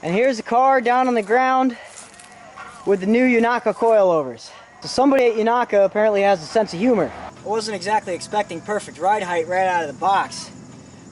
And here's the car down on the ground with the new Yonaka coilovers. So somebody at Yonaka apparently has a sense of humor. I wasn't exactly expecting perfect ride height right out of the box,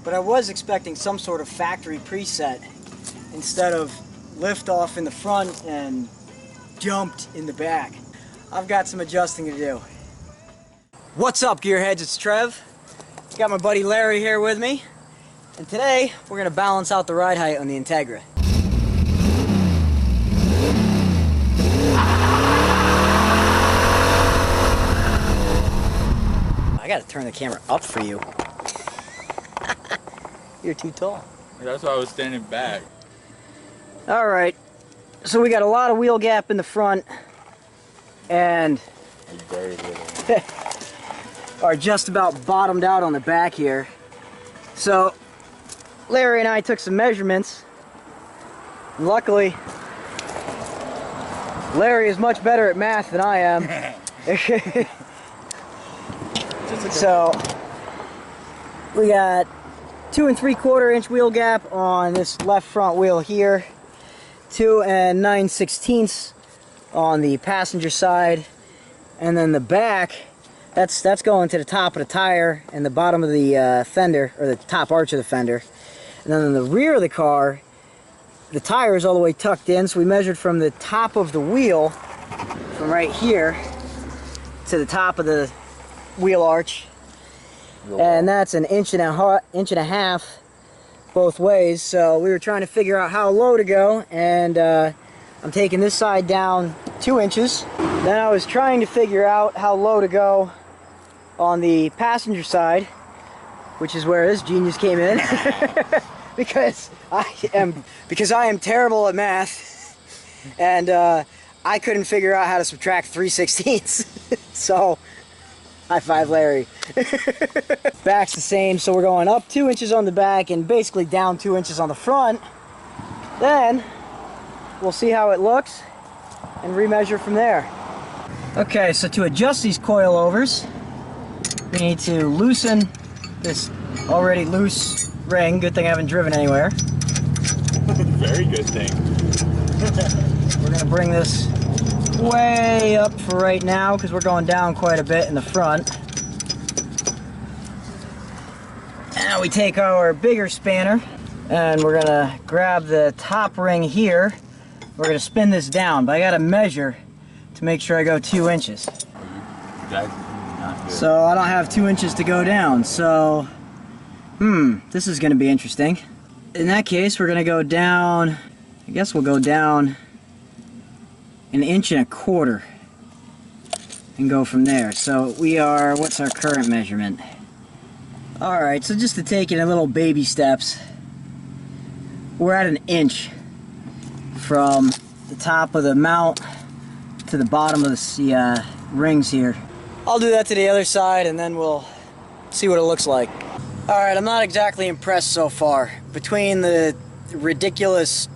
but I was expecting some sort of factory preset instead of lift off in the front and jumped in the back. I've got some adjusting to do. What's up, gearheads? It's Trev. Got my buddy Larry here with me, and today we're going to balance out the ride height on the Integra. I gotta turn the camera up for you. You're too tall. That's why I was standing back. Alright, so we got a lot of wheel gap in the front and Very little. are just about bottomed out on the back here. So Larry and I took some measurements. And luckily, Larry is much better at math than I am. So we got 2 3/4 inch wheel gap on this left front wheel here, 2 9/16 on the passenger side, and then the back, that's going to the top of the tire and the bottom of the fender, or the top arch of the fender. And then in the rear of the car, the tire is all the way tucked in, so we measured from the top of the wheel, from right here to the top of the wheel arch, and that's an inch and a half both ways. So we were trying to figure out how low to go, and I'm taking this side down 2 inches. Then I was trying to figure out how low to go on the passenger side, which is where this genius came in. because I am terrible at math, and I couldn't figure out how to subtract 3/16. So high five, Larry. Back's the same, so we're going up 2 inches on the back and basically down 2 inches on the front. Then we'll see how it looks and remeasure from there. Okay, so to adjust these coilovers, we need to loosen this already loose ring. Good thing I haven't driven anywhere. Very good thing. We're going to bring this way up for right now because we're going down quite a bit in the front. Now we take our bigger spanner and we're going to grab the top ring here. We're going to spin this down, but I got to measure to make sure I go 2 inches. That's not good. So I don't have 2 inches to go down, so this is going to be interesting. In that case, we're going to go down, I guess we'll go down 1 1/4 inches and go from there. So we are, what's our current measurement? Alright, so just to take it in little baby steps, we're at 1 inch from the top of the mount to the bottom of the rings here. I'll do that to the other side and then we'll see what it looks like. Alright, I'm not exactly impressed so far. Between the ridiculous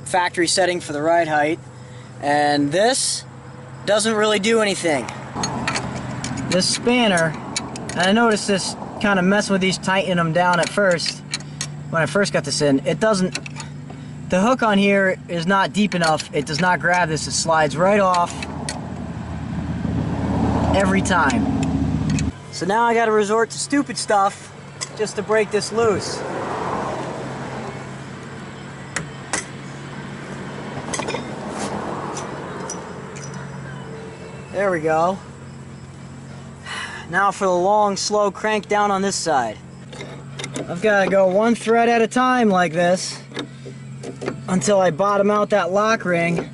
factory setting for the ride height and this, doesn't really do anything. This spanner, and I noticed this kind of messing with these, tightening them down at first, when I first got this in, it doesn't, the hook on here is not deep enough. It does not grab this. It slides right off every time. So now I got to resort to stupid stuff just to break this loose. There we go. Now for the long, slow crank down on this side. I've got to go 1 thread at a time like this until I bottom out that lock ring,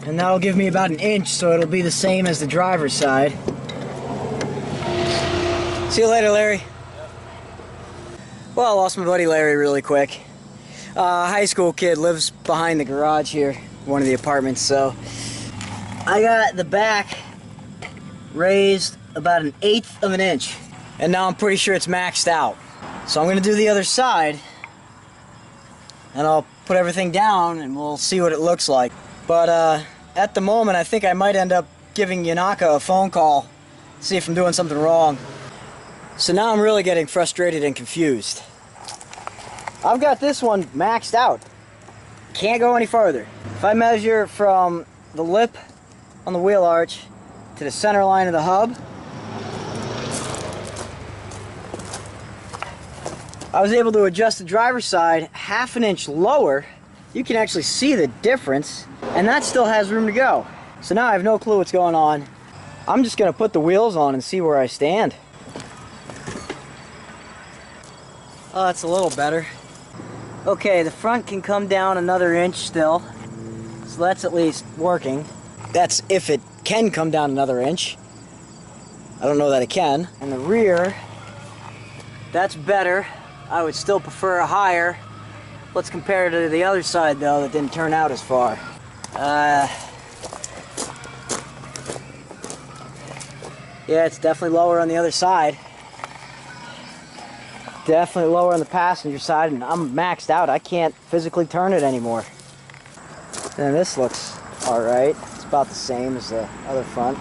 and that'll give me about 1 inch, so it'll be the same as the driver's side. See you later, Larry. Well, I lost my buddy Larry really quick. High school kid, lives behind the garage here, one of the apartments, so I got the back raised about 1/8 of an inch, and now I'm pretty sure it's maxed out. So I'm going to do the other side, and I'll put everything down and we'll see what it looks like. But at the moment, I think I might end up giving Yonaka a phone call, see if I'm doing something wrong. So now I'm really getting frustrated and confused. I've got this one maxed out. can't go any farther. If I measure from the lip on the wheel arch to the center line of the hub, I was able to adjust the driver's side 1/2 inch lower. You can actually see the difference, and that still has room to go. So now I have no clue what's going on. I'm just going to put the wheels on and see where I stand. Oh, that's a little better. Okay, the front can come down another inch still, so that's at least working. That's if it can come down another inch. I don't know that it can. And the rear, that's better. I would still prefer a higher. Let's compare it to the other side though that didn't turn out as far. Yeah, it's definitely lower on the other side. Definitely lower on the passenger side, and I'm maxed out. I can't physically turn it anymore. And this looks alright. It's about the same as the other front.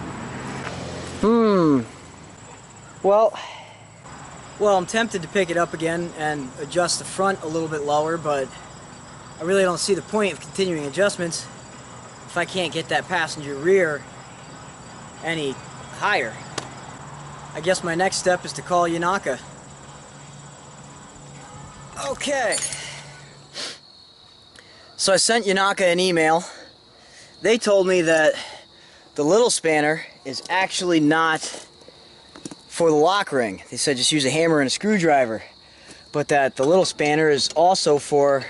Well, I'm tempted to pick it up again and adjust the front a little bit lower, but I really don't see the point of continuing adjustments if I can't get that passenger rear any higher. I guess my next step is to call Yonaka. Okay. So I sent Yonaka an email. They told me that the little spanner is actually not for the lock ring. They said just use a hammer and a screwdriver. But that the little spanner is also for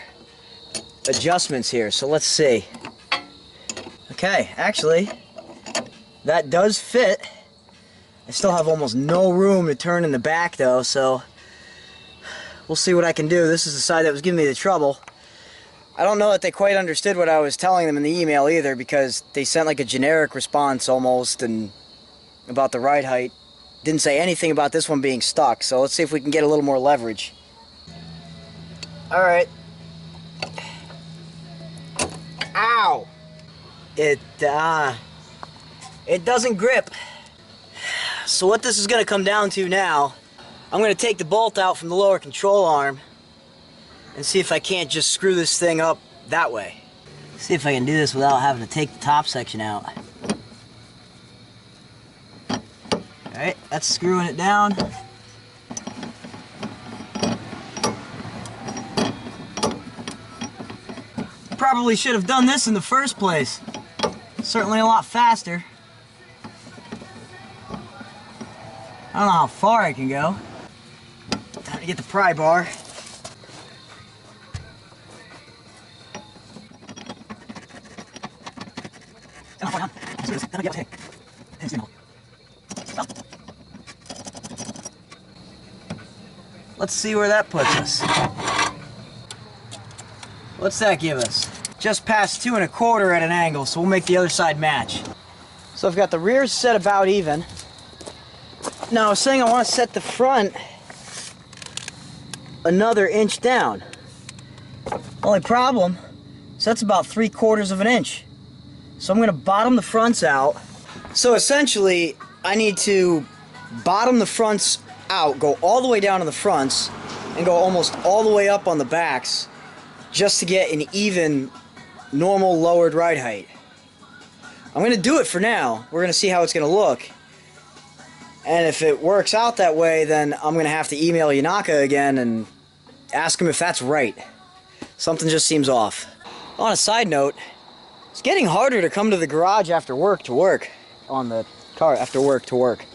adjustments here. So let's see. Okay, actually, that does fit. I still have almost no room to turn in the back though, so we'll see what I can do. This is the side that was giving me the trouble. I don't know that they quite understood what I was telling them in the email either, because they sent like a generic response almost and about the ride height. Didn't say anything about this one being stuck, so let's see if we can get a little more leverage. Alright. Ow! It doesn't grip. So what this is going to come down to now, I'm going to take the bolt out from the lower control arm and see if I can't just screw this thing up that way. See if I can do this without having to take the top section out. Alright, that's screwing it down. Probably should have done this in the first place. Certainly a lot faster. I don't know how far I can go. Time to get the pry bar. Let's see where that puts us. What's that give us? Just past 2 1/4 at an angle, so we'll make the other side match. So I've got the rears set about even. Now I was saying I want to set the front another inch down. Only problem is that's about 3/4 of an inch. So I'm going to bottom the fronts out. So essentially I need to bottom the fronts out, go all the way down to the fronts, and go almost all the way up on the backs just to get an even normal lowered ride height. I'm going to do it for now. We're going to see how it's going to look. And if it works out that way, then I'm going to have to email Yonaka again and ask him if that's right. Something just seems off. On a side note, it's getting harder to come to the garage after work to work. On the car after work to work.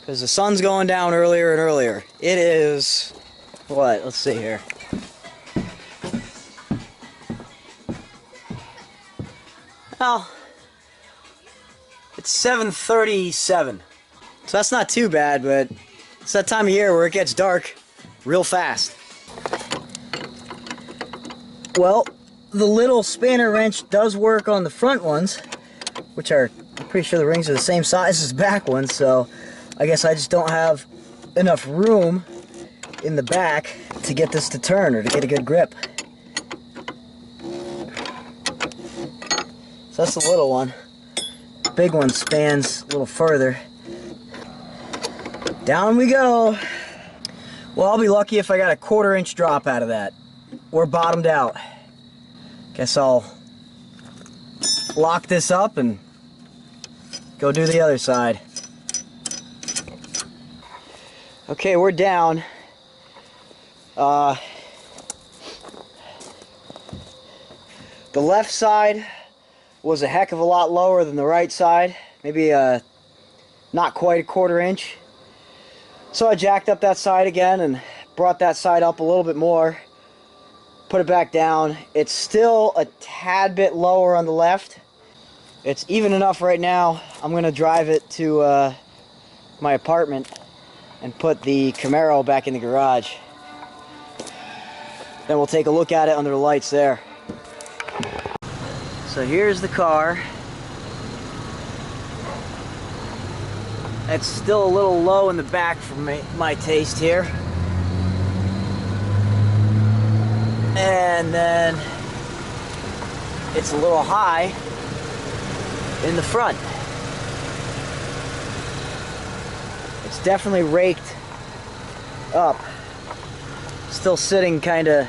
Because the sun's going down earlier and earlier. It is, what? Let's see here. Well, it's 7:37. So that's not too bad, but it's that time of year where it gets dark real fast. Well, the little spanner wrench does work on the front ones, which are, I'm pretty sure the rings are the same size as the back ones, so I guess I just don't have enough room in the back to get this to turn or to get a good grip. So that's the little one. The big one spans a little further. Down we go. Well, I'll be lucky if I got a 1/4 inch drop out of that. We're bottomed out. Guess I'll lock this up and go do the other side. Okay, we're down. The left side was a heck of a lot lower than the right side. Maybe not quite a 1/4 inch. So I jacked up that side again and brought that side up a little bit more. Put it back down. It's still a tad bit lower on the left. It's even enough right now. I'm going to drive it to my apartment and put the Camaro back in the garage. Then we'll take a look at it under the lights there. So here's the car. It's still a little low in the back for my taste here. And then it's a little high in the front. It's definitely raked up. Still sitting kind of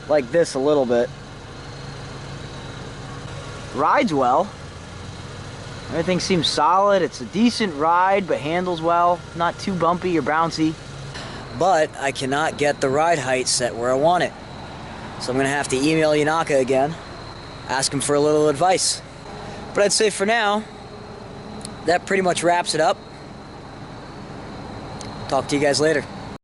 like this a little bit. Rides well. Everything seems solid. It's a decent ride, but handles well. Not too bumpy or bouncy. But I cannot get the ride height set where I want it. So I'm going to have to email Yonaka again, ask him for a little advice. But I'd say for now, that pretty much wraps it up. Talk to you guys later.